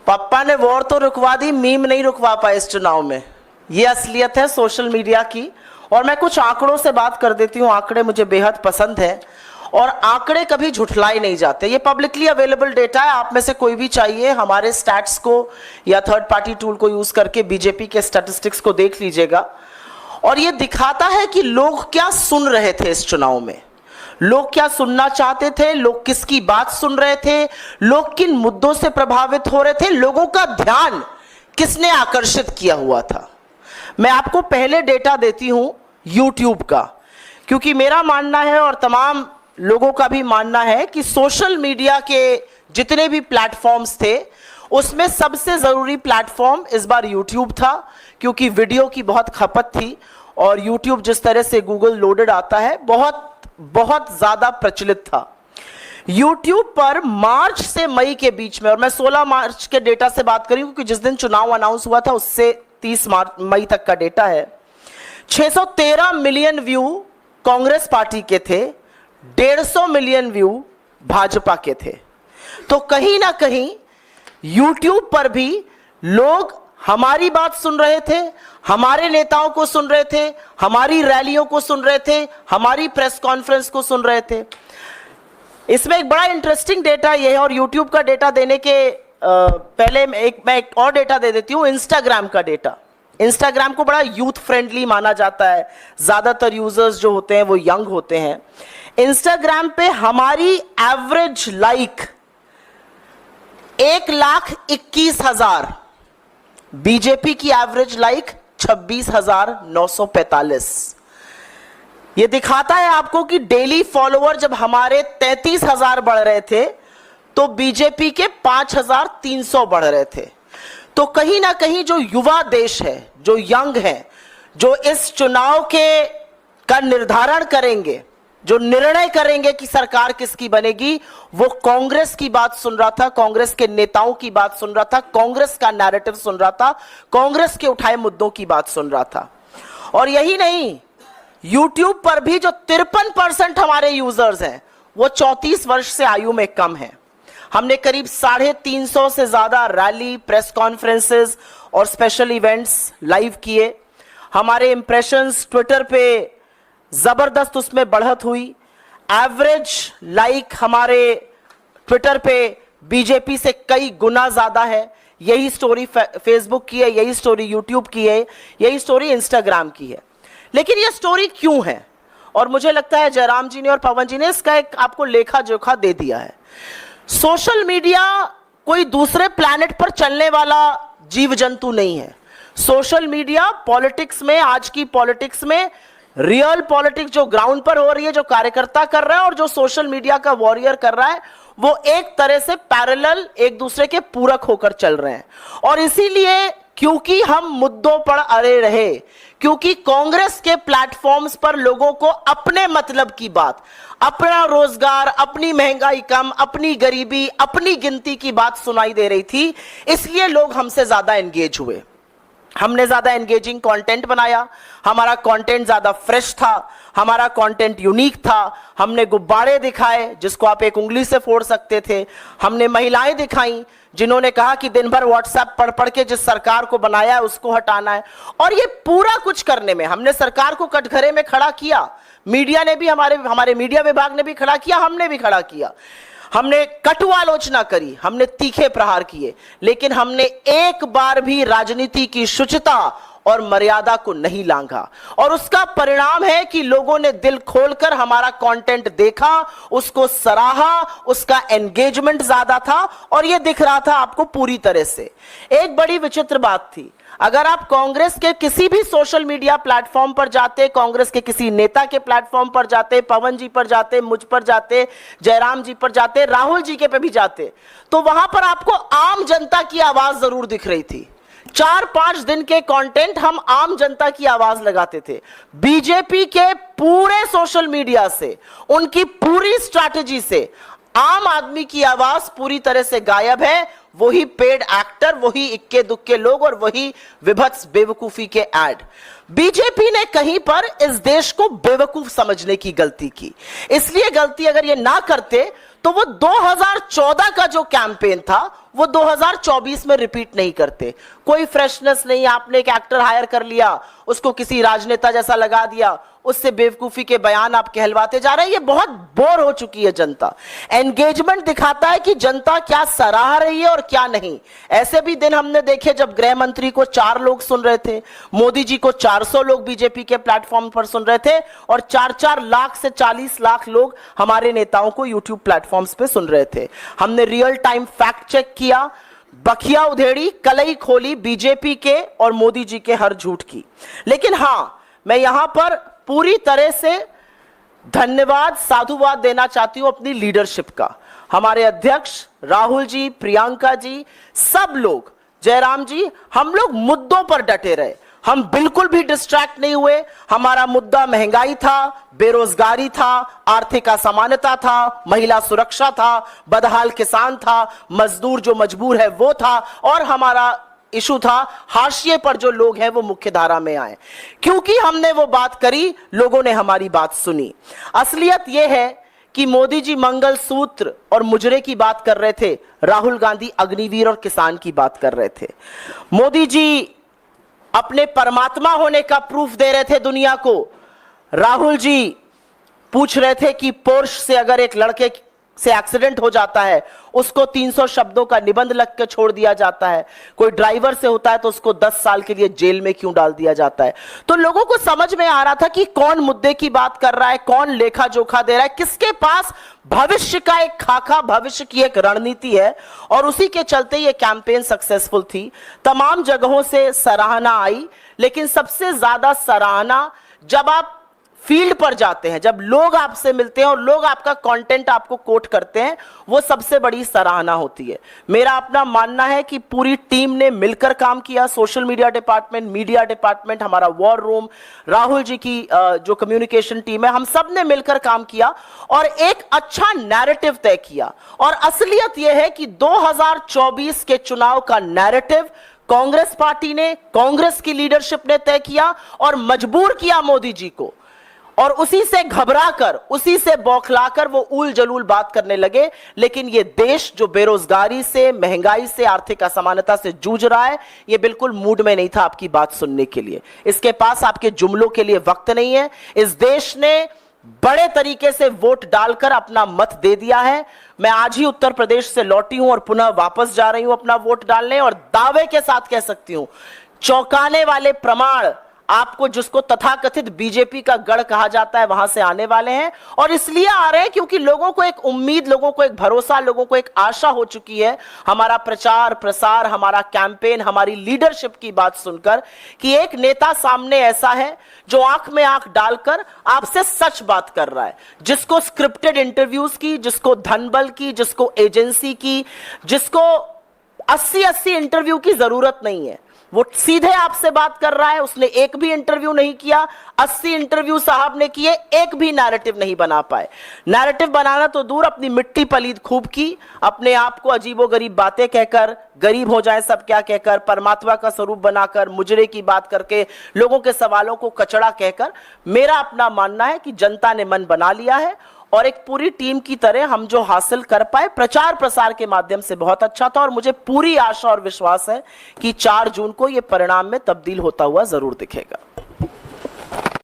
पापा ने वॉर तो रुकवा दी, मीम नहीं रुकवा पाए इस चुनाव में। ये असलियत है सोशल मीडिया की। और मैं कुछ आंकड़ों से बात कर देती हूँ, आंकड़े मुझे बेहद पसंद है और आंकड़े कभी झुठलाए नहीं जाते। ये पब्लिकली अवेलेबल डेटा है, आप में से कोई भी चाहिए हमारे स्टैट्स को या थर्ड पार्टी टूल को यूज करके बीजेपी के स्टैटिस्टिक्स को देख लीजिएगा। और ये दिखाता है कि लोग क्या सुन रहे थे इस चुनाव में, लोग क्या सुनना चाहते थे, लोग किसकी बात सुन रहे थे, लोग किन मुद्दों से प्रभावित हो रहे थे, लोगों का ध्यान किसने आकर्षित किया हुआ था। मैं आपको पहले डेटा देती हूं YouTube का, क्योंकि मेरा मानना है और तमाम लोगों का भी मानना है कि सोशल मीडिया के जितने भी प्लेटफॉर्म्स थे उसमें सबसे जरूरी प्लेटफॉर्म इस बार YouTube था, क्योंकि वीडियो की बहुत खपत थी और YouTube जिस तरह से गूगल लोडेड आता है बहुत ज्यादा प्रचलित था। YouTube पर मार्च से मई के बीच में, और मैं 16 मार्च के डेटा से बात करी क्योंकि जिस दिन चुनाव अनाउंस हुआ था उससे 30 मई तक का डेटा है, 613 मिलियन व्यू कांग्रेस पार्टी के थे, 150 मिलियन व्यू भाजपा के थे। तो कहीं ना कहीं YouTube पर भी लोग हमारी बात सुन रहे थे, हमारे नेताओं को सुन रहे थे, हमारी रैलियों को सुन रहे थे, हमारी प्रेस कॉन्फ्रेंस को सुन रहे थे। इसमें एक बड़ा इंटरेस्टिंग डेटा ये है, और YouTube का डेटा देने के पहले मैं एक और डेटा दे देती हूं, इंस्टाग्राम का डेटा। इंस्टाग्राम को बड़ा यूथ फ्रेंडली माना जाता है, ज्यादातर यूजर्स जो होते हैं वो यंग होते हैं। इंस्टाग्राम पे हमारी एवरेज लाइक 1,21,000, बीजेपी की एवरेज लाइक 26,945। यह दिखाता है आपको कि डेली फॉलोअर जब हमारे 33,000 बढ़ रहे थे तो बीजेपी के 5,300 बढ़ रहे थे। तो कहीं ना कहीं जो युवा देश है, जो यंग है, जो इस चुनाव का निर्धारण करेंगे, जो निर्णय करेंगे कि सरकार किसकी बनेगी, वो कांग्रेस की बात सुन रहा था, कांग्रेस के नेताओं की बात सुन रहा था, कांग्रेस का नैरेटिव सुन रहा था, कांग्रेस के उठाए मुद्दों की बात सुन रहा था। और यही नहीं, YouTube पर भी जो 53% हमारे यूजर्स हैं वो 34 वर्ष से आयु में कम है। हमने करीब 350 से ज्यादा रैली, प्रेस कॉन्फ्रेंसेस और स्पेशल इवेंट्स लाइव किए। हमारे इंप्रेशंस ट्विटर पे जबरदस्त उसमें बढ़त हुई। एवरेज लाइक हमारे ट्विटर पे बीजेपी से कई गुना ज्यादा है। यही स्टोरी फेसबुक की है, यही स्टोरी यूट्यूब की है, यही स्टोरी इंस्टाग्राम की है। लेकिन यह स्टोरी क्यों है? और मुझे लगता है जयराम जी ने और पवन जी ने इसका एक आपको लेखा जोखा दे दिया है। सोशल मीडिया कोई दूसरे प्लैनेट पर चलने वाला जीव जंतु नहीं है। सोशल मीडिया पॉलिटिक्स में, आज की पॉलिटिक्स में रियल पॉलिटिक्स जो ग्राउंड पर हो रही है, जो कार्यकर्ता कर रहा है और जो सोशल मीडिया का वॉरियर कर रहा है, वो एक तरह से पैरेलल, एक दूसरे के पूरक होकर चल रहे हैं। और इसीलिए क्योंकि हम मुद्दों पर अड़े रहे, क्योंकि कांग्रेस के प्लेटफॉर्म्स पर लोगों को अपने मतलब की बात, अपना रोजगार, अपनी महंगाई कम, अपनी गरीबी, अपनी गिनती की बात सुनाई दे रही थी, इसलिए लोग हमसे ज्यादा एंगेज हुए। हमने ज्यादा एंगेजिंग कंटेंट बनाया, हमारा कंटेंट ज्यादा फ्रेश था, हमारा कंटेंट यूनिक था। हमने गुब्बारे दिखाए जिसको आप एक उंगली से फोड़ सकते थे। हमने महिलाएं दिखाई जिन्होंने कहा कि दिन भर व्हाट्सएप पढ़ पढ़ के जिस सरकार को बनाया है उसको हटाना है। और ये पूरा कुछ करने में हमने सरकार को कटघरे में खड़ा किया, मीडिया ने भी, हमारे मीडिया विभाग ने भी खड़ा किया, हमने भी खड़ा किया। हमने कटु आलोचना करी, हमने तीखे प्रहार किए, लेकिन हमने एक बार भी राजनीति की शुचिता और मर्यादा को नहीं लांघा। और उसका परिणाम है कि लोगों ने दिल खोलकर हमारा कंटेंट देखा, उसको सराहा, उसका एंगेजमेंट ज्यादा था और यह दिख रहा था आपको पूरी तरह से। एक बड़ी विचित्र बात थी, अगर आप कांग्रेस के किसी भी सोशल मीडिया प्लेटफॉर्म पर जाते, कांग्रेस के किसी नेता के प्लेटफॉर्म पर जाते, पवन जी पर जाते, मुझ पर जाते, जयराम जी पर जाते, राहुल जी के पे भी जाते, तो वहां पर आपको आम जनता की आवाज जरूर दिख रही थी। 4-5 दिन के कंटेंट हम आम जनता की आवाज लगाते थे। बीजेपी के पूरे सोशल मीडिया से, उनकी पूरी स्ट्रैटेजी से आम आदमी की आवाज पूरी तरह से गायब है। वही पेड एक्टर, वही इक्के दुक्के लोग और वही विभत्स बेवकूफी के ऐड। बीजेपी ने कहीं पर इस देश को बेवकूफ समझने की गलती की। इसलिए गलती अगर ये ना करते तो वो 2014 का जो कैंपेन था वो 2024 में रिपीट नहीं करते। कोई फ्रेशनेस नहीं, आपने एक एक्टर हायर कर लिया, उसको किसी राजनेता जैसा लगा दिया, उससे बेवकूफी के बयान आप कहलवाते जा रहे हैं। ये बहुत बोर हो चुकी है जनता। एंगेजमेंट दिखाता है कि जनता क्या सराह रही है और क्या नहीं। ऐसे भी दिन हमने देखे जब गृह मंत्री को 4 लोग सुन रहे थे, मोदी जी को 400 लोग बीजेपी के प्लेटफॉर्म पर सुन रहे थे, और 4-4 लाख से 40 लाख लोग हमारे नेताओं को यूट्यूब प्लेटफॉर्म्स पे सुन रहे थे। हमने रियल टाइम फैक्ट चेक किया, बखिया उधेड़ी, कलई खोली बीजेपी के और मोदी जी के हर झूठ की। लेकिन हां, मैं यहां पर पूरी तरह से धन्यवाद, साधुवाद देना चाहती हूं अपनी लीडरशिप का। हमारे अध्यक्ष राहुल जी, प्रियंका जी, सब लोग, जयराम जी, हम लोग मुद्दों पर डटे रहे। हम बिल्कुल भी डिस्ट्रैक्ट नहीं हुए। हमारा मुद्दा महंगाई था, बेरोजगारी था, आर्थिक असमानता था, महिला सुरक्षा था, बदहाल किसान था, मजदूर जो मजबूर है वो था, और हमारा इशू था हाशिए पर जो लोग हैं वो मुख्य धारा में आए। क्योंकि हमने वो बात करी, लोगों ने हमारी बात सुनी। असलियत यह है कि मोदी जी मंगलसूत्र और मुजरे की बात कर रहे थे, राहुल गांधी अग्निवीर और किसान की बात कर रहे थे। मोदी जी अपने परमात्मा होने का प्रूफ दे रहे थे दुनिया को। राहुल जी पूछ रहे थे कि पोर्श से अगर एक लड़के से एक्सीडेंट हो जाता है, उसको 300 शब्दों का निबंध लिख के छोड़ दिया जाता है। कोई ड्राइवर से होता है तो उसको 10 साल के लिए जेल में क्यों डाल दिया जाता है। तो लोगों को समझ में आ रहा था कि कौन मुद्दे की बात कर रहा है, कौन लेखा जोखा दे रहा है, किसके पास भविष्य का एक खाका, भविष्य की एक रणनीति है। और उसी के चलते ये कैंपेन सक्सेसफुल थी। तमाम जगहों से सराहना आई, लेकिन सबसे ज्यादा सराहना जब आप फील्ड पर जाते हैं, जब लोग आपसे मिलते हैं और लोग आपका कंटेंट आपको कोट करते हैं, वो सबसे बड़ी सराहना होती है। मेरा अपना मानना है कि पूरी टीम ने मिलकर काम किया, social media department, media department, हमारा वॉर रूम, राहुल जी की जो कम्युनिकेशन टीम है, हम सब ने मिलकर काम किया और एक अच्छा नैरेटिव तय किया। और असलियत यह है कि 2024 के चुनाव का नैरेटिव कांग्रेस पार्टी ने, कांग्रेस की लीडरशिप ने तय किया और मजबूर किया मोदी जी को। और उसी से घबराकर, उसी से बौखलाकर वो उल जलूल बात करने लगे। लेकिन ये देश जो बेरोजगारी से, महंगाई से, आर्थिक असमानता से जूझ रहा है, ये बिल्कुल मूड में नहीं था आपकी बात सुनने के लिए। इसके पास आपके जुमलों के लिए वक्त नहीं है। इस देश ने बड़े तरीके से वोट डालकर अपना मत दे दिया है। मैं आज ही उत्तर प्रदेश से लौटी हूं और पुनः वापस जा रही हूं अपना वोट डालने, और दावे के साथ कह सकती हूं, चौंकाने वाले प्रमाण आपको, जिसको तथाकथित बीजेपी का गढ़ कहा जाता है, वहां से आने वाले हैं। और इसलिए आ रहे हैं क्योंकि लोगों को एक उम्मीद, लोगों को एक भरोसा, लोगों को एक आशा हो चुकी है हमारा प्रचार प्रसार, हमारा कैंपेन, हमारी लीडरशिप की बात सुनकर, कि एक नेता सामने ऐसा है जो आंख में आंख डालकर आपसे सच बात कर रहा है, जिसको स्क्रिप्टेड इंटरव्यूज की, जिसको धनबल की, जिसको एजेंसी की, जिसको 80-80 इंटरव्यू की जरूरत नहीं है। वो सीधे आपसे बात कर रहा है। उसने एक भी इंटरव्यू नहीं किया, 80 इंटरव्यू साहब ने किए, एक भी नैरेटिव नहीं बना पाए। नैरेटिव बनाना तो दूर, अपनी मिट्टी पलीद खूब की, अपने आप को अजीबोगरीब बातें कहकर, गरीब हो जाए सब क्या कहकर, परमात्मा का स्वरूप बनाकर, मुजरे की बात करके, लोगों के सवालों को कचड़ा कहकर। मेरा अपना मानना है कि जनता ने मन बना लिया है और एक पूरी टीम की तरह हम जो हासिल कर पाए प्रचार प्रसार के माध्यम से बहुत अच्छा था। और मुझे पूरी आशा और विश्वास है कि 4 जून को यह परिणाम में तब्दील होता हुआ जरूर दिखेगा।